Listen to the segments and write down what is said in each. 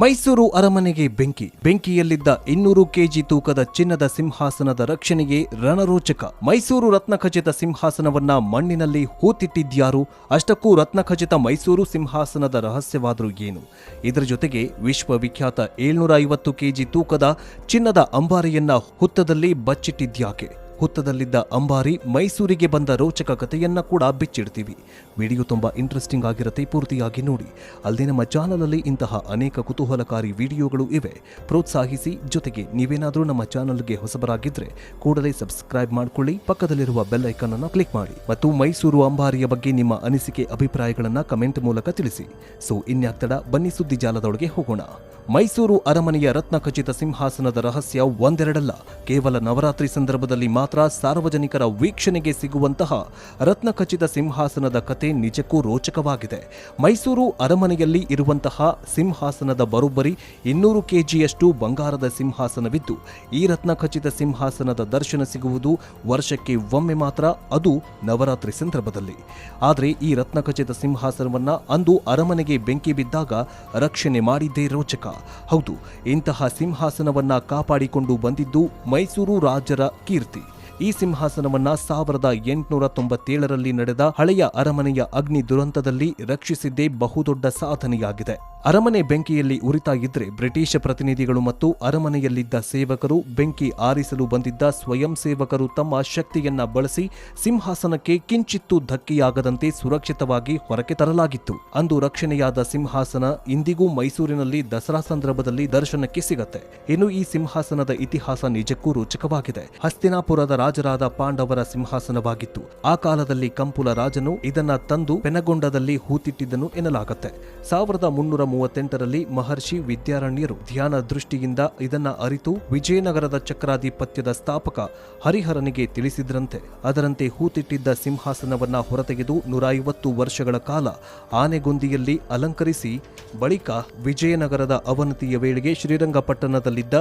ಮೈಸೂರು ಅರಮನೆಗೆ ಬೆಂಕಿಯಲ್ಲಿದ್ದ 200 ಕೆಜಿ ತೂಕದ ಚಿನ್ನದ ಸಿಂಹಾಸನದ ರಕ್ಷಣೆಗೆ ರಣರೋಚಕ. ಮೈಸೂರು ರತ್ನಖಚಿತ ಸಿಂಹಾಸನವನ್ನ ಮಣ್ಣಿನಲ್ಲಿ ಹೂತಿಟ್ಟಿದ್ಯಾರು? ಅಷ್ಟಕ್ಕೂ ರತ್ನಖಚಿತ ಮೈಸೂರು ಸಿಂಹಾಸನದ ರಹಸ್ಯವಾದರೂ ಏನು? ಇದರ ಜೊತೆಗೆ ವಿಶ್ವವಿಖ್ಯಾತ 750 ಕೆಜಿ ತೂಕದ ಚಿನ್ನದ ಅಂಬಾರಿಯನ್ನ ಹುತ್ತದಲ್ಲಿ ಬಚ್ಚಿಟ್ಟಿದ್ಯಾಕೆ? ಹುತ್ತದಲ್ಲಿದ್ದ ಅಂಬಾರಿ ಮೈಸೂರಿಗೆ ಬಂದ ರೋಚಕ ಕಥೆಯನ್ನ ಕೂಡ ಬಿಚ್ಚಿಡ್ತೀವಿ. ವಿಡಿಯೋ ತುಂಬಾ ಇಂಟ್ರೆಸ್ಟಿಂಗ್ ಆಗಿರುತ್ತೆ, ಪೂರ್ತಿಯಾಗಿ ನೋಡಿ. ಅಲ್ಲದೆ ನಮ್ಮ ಚಾನಲಲ್ಲಿ ಇಂತಹ ಅನೇಕ ಕುತೂಹಲಕಾರಿ ವಿಡಿಯೋಗಳು ಇವೆ, ಪ್ರೋತ್ಸಾಹಿಸಿ. ಜೊತೆಗೆ ನೀವೇನಾದರೂ ನಮ್ಮ ಚಾನಲ್ಗೆ ಹೊಸಬರಾಗಿದ್ರೆ ಕೂಡಲೇ ಸಬ್ಸ್ಕ್ರೈಬ್ ಮಾಡ್ಕೊಳ್ಳಿ, ಪಕ್ಕದಲ್ಲಿರುವ ಬೆಲ್ ಐಕಾನ್ ಅನ್ನು ಕ್ಲಿಕ್ ಮಾಡಿ ಮತ್ತು ಮೈಸೂರು ಅಂಬಾರಿಯ ಬಗ್ಗೆ ನಿಮ್ಮ ಅನಿಸಿಕೆ ಅಭಿಪ್ರಾಯಗಳನ್ನ ಕಮೆಂಟ್ ಮೂಲಕ ತಿಳಿಸಿ. ಸೊ ಇನ್ಯಾಕ್ ತಡ, ಬನ್ನಿ ಸುದ್ದಿ ಜಾಲದೊಳಗೆ ಹೋಗೋಣ. ಮೈಸೂರು ಅರಮನೆಯ ರತ್ನಖಚಿತ ಸಿಂಹಾಸನದ ರಹಸ್ಯ ಒಂದೆರಡಲ್ಲ, ಕೇವಲ ನವರಾತ್ರಿ ಸಂದರ್ಭದಲ್ಲಿ ಮಾತ್ರ ಸಾರ್ವಜನಿಕರ ವೀಕ್ಷಣೆಗೆ ಸಿಗುವಂತಹ ರತ್ನಖಚಿತ ಸಿಂಹಾಸನದ ಕತೆ ನಿಜಕ್ಕೂ ರೋಚಕವಾಗಿದೆ. ಮೈಸೂರು ಅರಮನೆಯಲ್ಲಿ ಇರುವಂತಹ ಸಿಂಹಾಸನದ ಬರೋಬ್ಬರಿ 200 ಕೆಜಿಯಷ್ಟು ಬಂಗಾರದ ಸಿಂಹಾಸನವಿದ್ದು, ಈ ರತ್ನಖಚಿತ ಸಿಂಹಾಸನದ ದರ್ಶನ ಸಿಗುವುದು ವರ್ಷಕ್ಕೆ ಒಮ್ಮೆ ಮಾತ್ರ, ಅದು ನವರಾತ್ರಿ ಸಂದರ್ಭದಲ್ಲಿ. ಆದರೆ ಈ ರತ್ನಖಚಿತ ಸಿಂಹಾಸನವನ್ನ ಅಂದು ಅರಮನೆಗೆ ಬೆಂಕಿ ಬಿದ್ದಾಗ ರಕ್ಷಣೆ ಮಾಡಿದ್ದೇ ರೋಚಕ. ಹೌದು, ಇಂತಹ ಸಿಂಹಾಸನವನ್ನ ಕಾಪಾಡಿಕೊಂಡು ಬಂದಿದ್ದು ಮೈಸೂರು ರಾಜರ ಕೀರ್ತಿ. ಈ ಸಿಂಹಾಸನವನ್ನ 1897ರಲ್ಲಿ ನಡೆದ ಹಳೆಯ ಅರಮನೆಯ ಅಗ್ನಿ ದುರಂತದಲ್ಲಿ ರಕ್ಷಿಸಿದ್ದೇ ಬಹುದೊಡ್ಡ ಸಾಧನೆಯಾಗಿದೆ. ಅರಮನೆ ಬೆಂಕಿಯಲ್ಲಿ ಉರಿತಾ ಇದ್ರೆ ಬ್ರಿಟಿಷ್ ಪ್ರತಿನಿಧಿಗಳು ಮತ್ತು ಅರಮನೆಯಲ್ಲಿದ್ದ ಸೇವಕರು, ಬೆಂಕಿ ಆರಿಸಲು ಬಂದಿದ್ದ ಸ್ವಯಂ ಸೇವಕರು ತಮ್ಮ ಶಕ್ತಿಯನ್ನ ಬಳಸಿ ಸಿಂಹಾಸನಕ್ಕೆ ಕಿಂಚಿತ್ತೂ ಧಕ್ಕೆಯಾಗದಂತೆ ಸುರಕ್ಷಿತವಾಗಿ ಹೊರಕ್ಕೆ ತರಲಾಗಿತ್ತು. ಅಂದು ರಕ್ಷಣೆಯಾದ ಸಿಂಹಾಸನ ಇಂದಿಗೂ ಮೈಸೂರಿನಲ್ಲಿ ದಸರಾ ಸಂದರ್ಭದಲ್ಲಿ ದರ್ಶನಕ್ಕೆ ಸಿಗತ್ತೆ. ಇನ್ನು ಈ ಸಿಂಹಾಸನದ ಇತಿಹಾಸ ನಿಜಕ್ಕೂ ರೋಚಕವಾಗಿದೆ. ಹಸ್ತಿನಾಪುರದ ರಾಜರಾದ ಪಾಂಡವರ ಸಿಂಹಾಸನವಾಗಿತ್ತು. ಆ ಕಾಲದಲ್ಲಿ ಕಂಪುಲ ರಾಜನು ಇದನ್ನ ತಂದು ಪೆನಗೊಂಡದಲ್ಲಿ ಹೂತಿಟ್ಟಿದ್ದನು ಎನ್ನಲಾಗುತ್ತೆ. 1338ರಲ್ಲಿ ಮಹರ್ಷಿ ವಿದ್ಯಾರಣ್ಯರು ಧ್ಯಾನ ದೃಷ್ಟಿಯಿಂದ ಇದನ್ನ ಅರಿತು ವಿಜಯನಗರದ ಚಕ್ರಾಧಿಪತ್ಯದ ಸ್ಥಾಪಕ ಹರಿಹರನಿಗೆ ತಿಳಿಸಿದ್ರಂತೆ. ಅದರಂತೆ ಹೂತಿಟ್ಟಿದ್ದ ಸಿಂಹಾಸನವನ್ನ ಹೊರತೆಗೆದು 150 ವರ್ಷಗಳ ಕಾಲ ಆನೆಗೊಂದಿಯಲ್ಲಿ ಅಲಂಕರಿಸಿ ಬಳಿಕ ವಿಜಯನಗರದ ಅವನತಿಯ ವೇಳೆಗೆ ಶ್ರೀರಂಗಪಟ್ಟಣದಲ್ಲಿದ್ದ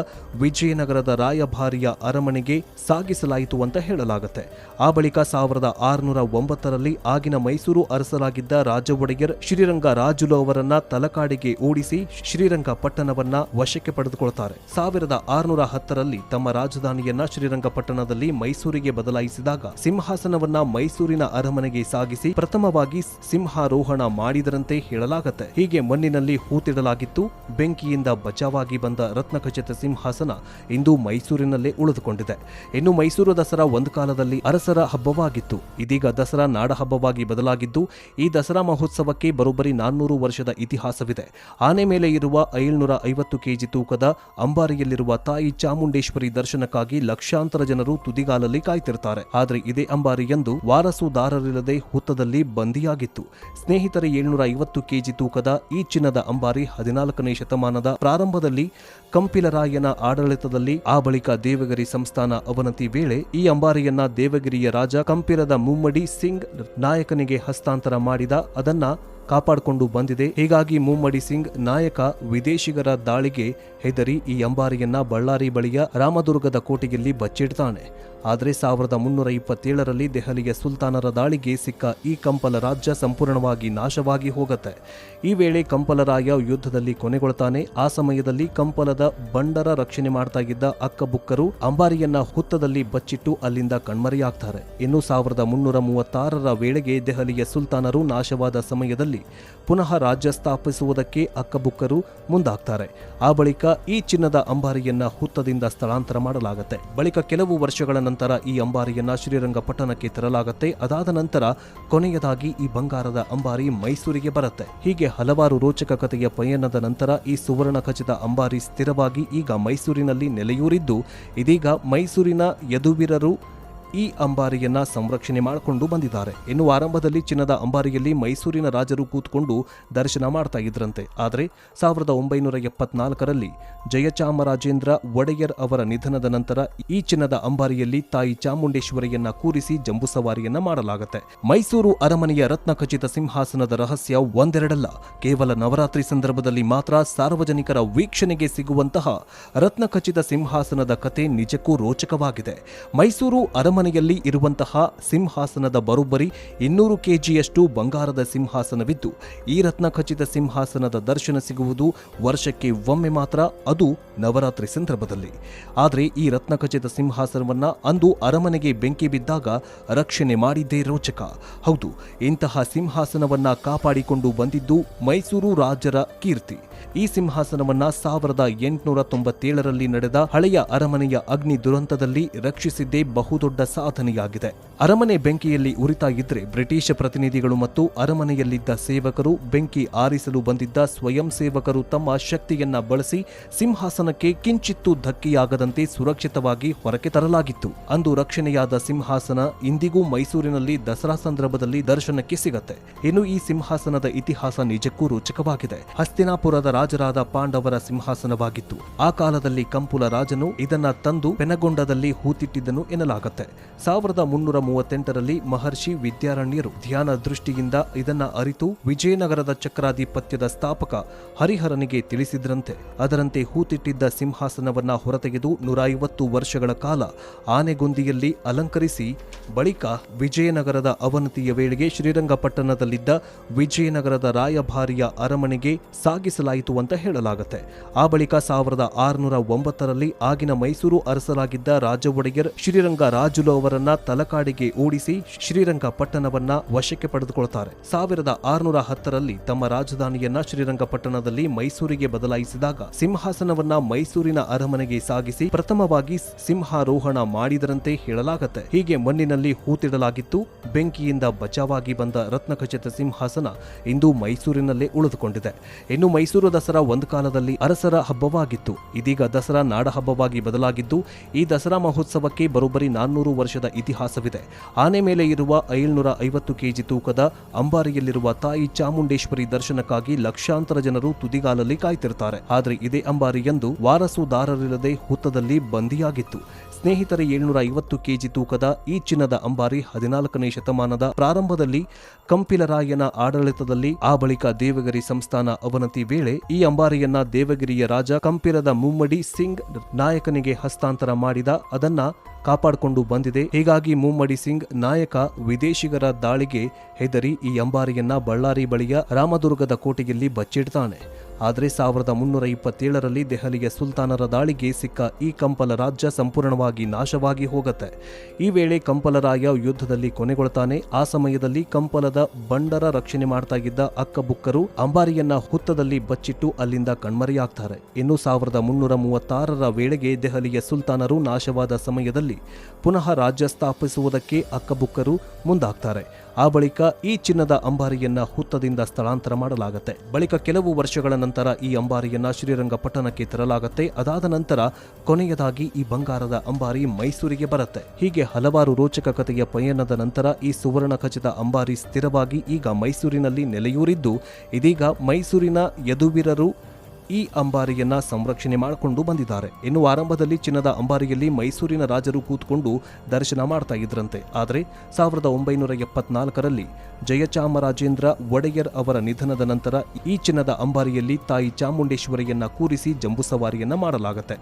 ವಿಜಯನಗರದ ರಾಯಭಾರಿಯ ಅರಮನೆಗೆ ಸಾಗಿಸಲಾಯಿತು ಅಂತ ಹೇಳಲಾಗುತ್ತೆ. ಆ ಬಳಿಕ 1609ರಲ್ಲಿ ಆಗಿನ ಮೈಸೂರು ಅರಸರಾಗಿದ್ದ ರಾಜ ಒಡೆಯರ್ ಶ್ರೀರಂಗ ರಾಜುಲು ಅವರನ್ನ ತಲಕಾಡಿಗೆ ಓಡಿಸಿ ಶ್ರೀರಂಗಪಟ್ಟಣವನ್ನ ವಶಕ್ಕೆ ಪಡೆದುಕೊಳ್ತಾರೆ. 1610ರಲ್ಲಿ ತಮ್ಮ ರಾಜಧಾನಿಯನ್ನ ಶ್ರೀರಂಗಪಟ್ಟಣದಲ್ಲಿ ಮೈಸೂರಿಗೆ ಬದಲಾಯಿಸಿದಾಗ ಸಿಂಹಾಸನವನ್ನ ಮೈಸೂರಿನ ಅರಮನೆಗೆ ಸಾಗಿಸಿ ಪ್ರಥಮವಾಗಿ ಸಿಂಹಾರೋಹಣ ಮಾಡಿದರಂತೆ ಹೇಳಲಾಗುತ್ತೆ. ಹೀಗೆ ಮಣ್ಣಿನಲ್ಲಿ ಹೂತಿಡಲಾಗಿತ್ತು. ಬೆಂಕಿಯಿಂದ ಬಚಾವಾಗಿ ಬಂದ ರತ್ನಖಚಿತ ಸಿಂಹಾಸನ ಇಂದು ಮೈಸೂರಿನಲ್ಲೇ ಉಳಿದುಕೊಂಡಿದೆ. ಇನ್ನು ಮೈಸೂರು ದಸರಾ ಒಂದು ಕಾಲದಲ್ಲಿ ಅರಸರ ಹಬ್ಬವಾಗಿತ್ತು. ಇದೀಗ ದಸರಾ ನಾಡ ಹಬ್ಬವಾಗಿ ಬದಲಾಗಿದ್ದು, ಈ ದಸರಾ ಮಹೋತ್ಸವಕ್ಕೆ ಬರೋಬ್ಬರಿ 400 ವರ್ಷದ ಇತಿಹಾಸವಿದೆ. ಆನೆ ಮೇಲೆ ಇರುವ 750 ಕೆಜಿ ತೂಕದ ಅಂಬಾರಿಯಲ್ಲಿರುವ ತಾಯಿ ಚಾಮುಂಡೇಶ್ವರಿ ದರ್ಶನಕ್ಕಾಗಿ ಲಕ್ಷಾಂತರ ಜನರು ತುದಿಗಾಲಲ್ಲಿ ಕಾಯ್ತಿರ್ತಾರೆ. ಆದರೆ ಇದೇ ಅಂಬಾರಿಯಂದು ವಾರಸುದಾರರಿಲ್ಲದೆ ಹುತ್ತದಲ್ಲಿ ಬಂದಿಯಾಗಿತ್ತು. ಸ್ನೇಹಿತರೆ, 750 ಕೆಜಿ ತೂಕದ ಈ ಚಿನ್ನದ ಅಂಬಾರಿ 14ನೇ ಶತಮಾನದ ಪ್ರಾರಂಭದಲ್ಲಿ ಕಂಪಿಲರಾಯನ ಆಡಳಿತದಲ್ಲಿ, ಆ ಬಳಿಕ ದೇವಗಿರಿ ಸಂಸ್ಥಾನ ಅವನತಿ ವೇಳೆ ಈ ಅಂಬಾರಿಯನ್ನ ದೇವಗಿರಿಯ ರಾಜ ಕಂಪಿಲದ ಮುಮ್ಮಡಿ ಸಿಂಗ್ ನಾಯಕನಿಗೆ ಹಸ್ತಾಂತರ ಮಾಡಿದ. ಅದನ್ನ ಕಾಪಾಡಿಕೊಂಡು ಬಂದಿದೆ. ಹೀಗಾಗಿ ಮುಮ್ಮಡಿ ಸಿಂಗ್ ನಾಯಕ ವಿದೇಶಿಗರ ದಾಳಿಗೆ ಹೆದರಿ ಈ ಅಂಬಾರಿಯನ್ನ ಬಳ್ಳಾರಿ ಬಳಿಯ ರಾಮದುರ್ಗದ ಕೋಟೆಯಲ್ಲಿ ಬಚ್ಚಿಡ್ತಾನೆ. ಆದರೆ 1327ರಲ್ಲಿ ದೆಹಲಿಯ ಸುಲ್ತಾನರ ದಾಳಿಗೆ ಸಿಕ್ಕ ಈ ಕಂಪಲ ರಾಜ್ಯ ಸಂಪೂರ್ಣವಾಗಿ ನಾಶವಾಗಿ ಹೋಗುತ್ತೆ. ಈ ವೇಳೆ ಕಂಪಲರಾಯ ಯುದ್ಧದಲ್ಲಿ ಕೊನೆಗೊಳ್ತಾನೆ. ಆ ಸಮಯದಲ್ಲಿ ಕಂಪಲದ ಬಂಡರ ರಕ್ಷಣೆ ಮಾಡ್ತಾ ಇದ್ದ ಅಕ್ಕಬುಕ್ಕರು ಅಂಬಾರಿಯನ್ನ ಹುತ್ತದಲ್ಲಿ ಬಚ್ಚಿಟ್ಟು ಅಲ್ಲಿಂದ ಕಣ್ಮರೆಯಾಗ್ತಾರೆ. ಇನ್ನು 1336ರ ವೇಳೆಗೆ ದೆಹಲಿಯ ಸುಲ್ತಾನರು ನಾಶವಾದ ಸಮಯದಲ್ಲಿ ಪುನಃ ರಾಜ್ಯ ಸ್ಥಾಪಿಸುವುದಕ್ಕೆ ಅಕ್ಕಬುಕ್ಕರು ಮುಂದಾಗ್ತಾರೆ. ಆ ಬಳಿಕ ಈ ಚಿನ್ನದ ಅಂಬಾರಿಯನ್ನ ಹುತ್ತದಿಂದ ಸ್ಥಳಾಂತರ ಮಾಡಲಾಗುತ್ತೆ. ಬಳಿಕ ಕೆಲವು ವರ್ಷಗಳ ನಂತರ ಈ ಅಂಬಾರಿಯನ್ನ ಶ್ರೀರಂಗಪಟ್ಟಣಕ್ಕೆ ತರಲಾಗುತ್ತೆ. ಅದಾದ ನಂತರ ಕೊನೆಯದಾಗಿ ಈ ಬಂಗಾರದ ಅಂಬಾರಿ ಮೈಸೂರಿಗೆ ಬರುತ್ತೆ. ಹೀಗೆ ಹಲವಾರು ರೋಚಕ ಕಥೆಯ ಪಯಣದ ನಂತರ ಈ ಸುವರ್ಣ ಖಚಿತ ಅಂಬಾರಿ ಸ್ಥಿರವಾಗಿ ಈಗ ಮೈಸೂರಿನಲ್ಲಿ ನೆಲೆಯೂರಿದ್ದು, ಇದೀಗ ಮೈಸೂರಿನ ಯದುವೀರರು ಈ ಅಂಬಾರಿಯನ್ನ ಸಂರಕ್ಷಣೆ ಮಾಡಿಕೊಂಡು ಬಂದಿದ್ದಾರೆ. ಇನ್ನು ಆರಂಭದಲ್ಲಿ ಚಿನ್ನದ ಅಂಬಾರಿಯಲ್ಲಿ ಮೈಸೂರಿನ ರಾಜರು ಕೂತ್ಕೊಂಡು ದರ್ಶನ ಮಾಡ್ತಾ ಇದ್ರಂತೆ. ಆದರೆ 1974ರಲ್ಲಿ ಜಯಚಾಮರಾಜೇಂದ್ರ ಒಡೆಯರ್ ಅವರ ನಿಧನದ ನಂತರ ಈ ಚಿನ್ನದ ಅಂಬಾರಿಯಲ್ಲಿ ತಾಯಿ ಚಾಮುಂಡೇಶ್ವರಿಯನ್ನ ಕೂರಿಸಿ ಜಂಬೂ ಸವಾರಿಯನ್ನ ಮಾಡಲಾಗುತ್ತೆ. ಮೈಸೂರು ಅರಮನೆಯ ರತ್ನಖಚಿತ ಸಿಂಹಾಸನದ ರಹಸ್ಯ ಒಂದೆರಡಲ್ಲ, ಕೇವಲ ನವರಾತ್ರಿ ಸಂದರ್ಭದಲ್ಲಿ ಮಾತ್ರ ಸಾರ್ವಜನಿಕರ ವೀಕ್ಷಣೆಗೆ ಸಿಗುವಂತಹ ರತ್ನಖಚಿತ ಸಿಂಹಾಸನದ ಕತೆ ನಿಜಕ್ಕೂ ರೋಚಕವಾಗಿದೆ. ಮೈಸೂರು ಅರಮನೆ ಅರಮನೆಯಲ್ಲಿ ಇರುವಂತಹ ಸಿಂಹಾಸನದ ಬರೋಬ್ಬರಿ 200 ಕೆಜಿಯಷ್ಟು ಬಂಗಾರದ ಸಿಂಹಾಸನವಿದ್ದು, ಈ ರತ್ನಖಚಿತ ಸಿಂಹಾಸನದ ದರ್ಶನ ಸಿಗುವುದು ವರ್ಷಕ್ಕೆ ಒಮ್ಮೆ ಮಾತ್ರ, ಅದು ನವರಾತ್ರಿ ಸಂದರ್ಭದಲ್ಲಿ. ಆದರೆ ಈ ರತ್ನಖಚಿತ ಸಿಂಹಾಸನವನ್ನ ಅಂದು ಅರಮನೆಗೆ ಬೆಂಕಿ ಬಿದ್ದಾಗ ರಕ್ಷಣೆ ಮಾಡಿದ್ದೇ ರೋಚಕ. ಹೌದು, ಇಂತಹ ಸಿಂಹಾಸನವನ್ನ ಕಾಪಾಡಿಕೊಂಡು ಬಂದಿದ್ದು ಮೈಸೂರು ರಾಜರ ಕೀರ್ತಿ. ಈ ಸಿಂಹಾಸನವನ್ನ 1897ರಲ್ಲಿ ನಡೆದ ಹಳೆಯ ಅರಮನೆಯ ಅಗ್ನಿ ದುರಂತದಲ್ಲಿ ರಕ್ಷಿಸಿದ್ದೇ ಬಹುದೊಡ್ಡ ಸಾಧನೆಯಾಗಿದೆ. ಅರಮನೆ ಬೆಂಕಿಯಲ್ಲಿ ಉರಿತಾ ಇದ್ರೆ ಬ್ರಿಟಿಷ್ ಪ್ರತಿನಿಧಿಗಳು ಮತ್ತು ಅರಮನೆಯಲ್ಲಿದ್ದ ಸೇವಕರು, ಬೆಂಕಿ ಆರಿಸಲು ಬಂದಿದ್ದ ಸ್ವಯಂ ಸೇವಕರು ತಮ್ಮ ಶಕ್ತಿಯನ್ನ ಬಳಸಿ ಸಿಂಹಾಸನಕ್ಕೆ ಕಿಂಚಿತ್ತೂ ಧಕ್ಕೆಯಾಗದಂತೆ ಸುರಕ್ಷಿತವಾಗಿ ಹೊರಕ್ಕೆ ತರಲಾಗಿತ್ತು. ಅಂದು ರಕ್ಷಣೆಯಾದ ಸಿಂಹಾಸನ ಇಂದಿಗೂ ಮೈಸೂರಿನಲ್ಲಿ ದಸರಾ ಸಂದರ್ಭದಲ್ಲಿ ದರ್ಶನಕ್ಕೆ ಸಿಗತ್ತೆ. ಇನ್ನು ಈ ಸಿಂಹಾಸನದ ಇತಿಹಾಸ ನಿಜಕ್ಕೂ ರೋಚಕವಾಗಿದೆ. ಹಸ್ತಿನಾಪುರದ ರಾಜರಾದ ಪಾಂಡವರ ಸಿಂಹಾಸನವಾಗಿತ್ತು. ಆ ಕಾಲದಲ್ಲಿ ಕಂಪುಲ ರಾಜನು ಇದನ್ನ ತಂದು ಪೆನಗೊಂಡದಲ್ಲಿ ಹೂತಿಟ್ಟಿದ್ದನು ಎನ್ನಲಾಗುತ್ತೆ. 1338ರಲ್ಲಿ ಮಹರ್ಷಿ ವಿದ್ಯಾರಣ್ಯರು ಧ್ಯಾನ ದೃಷ್ಟಿಯಿಂದ ಇದನ್ನ ಅರಿತು ವಿಜಯನಗರದ ಚಕ್ರಾಧಿಪತ್ಯದ ಸ್ಥಾಪಕ ಹರಿಹರನಿಗೆ ತಿಳಿಸಿದ್ರಂತೆ. ಅದರಂತೆ ಹೂತಿಟ್ಟಿದ್ದ ಸಿಂಹಾಸನವನ್ನ ಹೊರತೆಗೆದು 150 ವರ್ಷಗಳ ಕಾಲ ಆನೆಗೊಂದಿಯಲ್ಲಿ ಅಲಂಕರಿಸಿ ಬಳಿಕ ವಿಜಯನಗರದ ಅವನತಿಯ ವೇಳೆಗೆ ಶ್ರೀರಂಗಪಟ್ಟಣದಲ್ಲಿದ್ದ ವಿಜಯನಗರದ ರಾಯಭಾರಿಯ ಅರಮನೆಗೆ ಸಾಗಿಸಲಾಯಿತು ಅಂತ ಹೇಳಲಾಗುತ್ತೆ. ಆ ಬಳಿಕ 1609ರಲ್ಲಿ ಆಗಿನ ಮೈಸೂರು ಅರಸರಾಗಿದ್ದ ರಾಜ ಒಡೆಯರ್ ಶ್ರೀರಂಗ ರಾಜುಲು ಅವರನ್ನ ತಲಕಾಡಿಗೆ ಓಡಿಸಿ ಶ್ರೀರಂಗಪಟ್ಟಣವನ್ನ ವಶಕ್ಕೆ ಪಡೆದುಕೊಳ್ತಾರೆ. 1610ರಲ್ಲಿ ತಮ್ಮ ರಾಜಧಾನಿಯನ್ನ ಶ್ರೀರಂಗಪಟ್ಟಣದಲ್ಲಿ ಮೈಸೂರಿಗೆ ಬದಲಾಯಿಸಿದಾಗ ಸಿಂಹಾಸನವನ್ನ ಮೈಸೂರಿನ ಅರಮನೆಗೆ ಸಾಗಿಸಿ ಪ್ರಥಮವಾಗಿ ಸಿಂಹಾರೋಹಣ ಮಾಡಿದರಂತೆ ಹೇಳಲಾಗುತ್ತೆ. ಹೀಗೆ ಮಣ್ಣಿನಲ್ಲಿ ಹೂತಿಡಲಾಗಿತ್ತು. ಬೆಂಕಿಯಿಂದ ಬಚಾವಾಗಿ ಬಂದ ರತ್ನಖಚಿತ ಸಿಂಹಾಸನ ಇಂದು ಮೈಸೂರಿನಲ್ಲೇ ಉಳಿದುಕೊಂಡಿದೆ. ಇನ್ನು ಮೈಸೂರು ದಸರಾ ಒಂದು ಕಾಲದಲ್ಲಿ ಅರಸರ ಹಬ್ಬವಾಗಿತ್ತು. ಇದೀಗ ದಸರಾ ನಾಡ ಹಬ್ಬವಾಗಿ ಬದಲಾಗಿದ್ದು, ಈ ದಸರಾ ಮಹೋತ್ಸವಕ್ಕೆ ಬರೋಬ್ಬರಿ 400 ವರ್ಷದ ಇತಿಹಾಸವಿದೆ. ಆನೆ ಮೇಲೆ ಇರುವ 750 ಕೆಜಿ ತೂಕದ ಅಂಬಾರಿಯಲ್ಲಿರುವ ತಾಯಿ ಚಾಮುಂಡೇಶ್ವರಿ ದರ್ಶನಕ್ಕಾಗಿ ಲಕ್ಷಾಂತರ ಜನರು ತುದಿಗಾಲಲ್ಲಿ ಕಾಯ್ತಿರ್ತಾರೆ. ಆದರೆ ಇದೇ ಅಂಬಾರಿಯಂದು ವಾರಸುದಾರರಿಲ್ಲದೆ ಹುತ್ತದಲ್ಲಿ ಬಂದಿಯಾಗಿತ್ತು. ಸ್ನೇಹಿತರೆ, 750 ಕೆಜಿ ತೂಕದ ಈ ಚಿನ್ನದ ಅಂಬಾರಿ 14ನೇ ಶತಮಾನದ ಪ್ರಾರಂಭದಲ್ಲಿ ಕಂಪಿಲರಾಯನ ಆಡಳಿತದಲ್ಲಿ, ಆ ಬಳಿಕ ದೇವಗಿರಿ ಸಂಸ್ಥಾನ ಅವನತಿ ವೇಳೆ ಈ ಅಂಬಾರಿಯನ್ನ ದೇವಗಿರಿಯ ರಾಜ ಕಂಪಿಲದ ಮುಮ್ಮಡಿ ಸಿಂಗ್ ನಾಯಕನಿಗೆ ಹಸ್ತಾಂತರ ಮಾಡಿದ. ಅದನ್ನ ಕಾಪಾಡಿಕೊಂಡು ಬಂದಿದೆ. ಹೀಗಾಗಿ ಮುಮ್ಮಡಿ ಸಿಂಗ್ ನಾಯಕ ವಿದೇಶಿಗರ ದಾಳಿಗೆ ಹೆದರಿ ಈ ಅಂಬಾರಿಯನ್ನ ಬಳ್ಳಾರಿ ಬಳಿಯ ರಾಮದುರ್ಗದ ಕೋಟೆಯಲ್ಲಿ ಬಚ್ಚಿಡ್ತಾನೆ. ಆದರೆ 1327ರಲ್ಲಿ ದೆಹಲಿಯ ಸುಲ್ತಾನರ ದಾಳಿಗೆ ಸಿಕ್ಕ ಈ ಕಂಪಲ ರಾಜ್ಯ ಸಂಪೂರ್ಣವಾಗಿ ನಾಶವಾಗಿ ಹೋಗುತ್ತೆ. ಈ ವೇಳೆ ಕಂಪಲರಾಯ ಯುದ್ಧದಲ್ಲಿ ಕೊನೆಗೊಳ್ತಾನೆ. ಆ ಸಮಯದಲ್ಲಿ ಕಂಪಲದ ಬಂಡರ ರಕ್ಷಣೆ ಮಾಡ್ತಾ ಇದ್ದ ಅಕ್ಕಬುಕ್ಕರು ಅಂಬಾರಿಯನ್ನ ಹುತ್ತದಲ್ಲಿ ಬಚ್ಚಿಟ್ಟು ಅಲ್ಲಿಂದ ಕಣ್ಮರೆಯಾಗ್ತಾರೆ. ಇನ್ನು 1336ರ ವೇಳೆಗೆ ದೆಹಲಿಯ ಸುಲ್ತಾನರು ನಾಶವಾದ ಸಮಯದಲ್ಲಿ ಪುನಃ ರಾಜ್ಯ ಸ್ಥಾಪಿಸುವುದಕ್ಕೆ ಅಕ್ಕಬುಕ್ಕರು ಮುಂದಾಗ್ತಾರೆ. ಆ ಬಳಿಕ ಈ ಚಿನ್ನದ ಅಂಬಾರಿಯನ್ನ ಹುತ್ತದಿಂದ ಸ್ಥಳಾಂತರ ಮಾಡಲಾಗುತ್ತೆ. ಬಳಿಕ ಕೆಲವು ವರ್ಷಗಳ ನಂತರ ಈ ಅಂಬಾರಿಯನ್ನ ಶ್ರೀರಂಗಪಟ್ಟಣಕ್ಕೆ ತರಲಾಗುತ್ತೆ. ಅದಾದ ನಂತರ ಕೊನೆಯದಾಗಿ ಈ ಬಂಗಾರದ ಅಂಬಾರಿ ಮೈಸೂರಿಗೆ ಬರುತ್ತೆ. ಹೀಗೆ ಹಲವಾರು ರೋಚಕ ಕಥೆಯ ಪಯಣದ ನಂತರ ಈ ಸುವರ್ಣ ಖಚಿತ ಅಂಬಾರಿ ಸ್ಥಿರವಾಗಿ ಈಗ ಮೈಸೂರಿನಲ್ಲಿ ನೆಲೆಯೂರಿದ್ದು, ಇದೀಗ ಮೈಸೂರಿನ ಯದುವೀರರು ಈ ಅಂಬಾರಿಯನ್ನ ಸಂರಕ್ಷಣೆ ಮಾಡಿಕೊಂಡು ಬಂದಿದ್ದಾರೆ. ಇನ್ನು ಆರಂಭದಲ್ಲಿ ಚಿನ್ನದ ಅಂಬಾರಿಯಲ್ಲಿ ಮೈಸೂರಿನ ರಾಜರು ಕೂತ್ಕೊಂಡು ದರ್ಶನ ಮಾಡ್ತಾ ಇದ್ರಂತೆ. ಆದರೆ 1974ರಲ್ಲಿ ಜಯಚಾಮರಾಜೇಂದ್ರ ಒಡೆಯರ್ ಅವರ ನಿಧನದ ನಂತರ ಈ ಚಿನ್ನದ ಅಂಬಾರಿಯಲ್ಲಿ ತಾಯಿ ಚಾಮುಂಡೇಶ್ವರಿಯನ್ನ ಕೂರಿಸಿ ಜಂಬೂ ಸವಾರಿಯನ್ನ ಮಾಡಲಾಗುತ್ತೆ.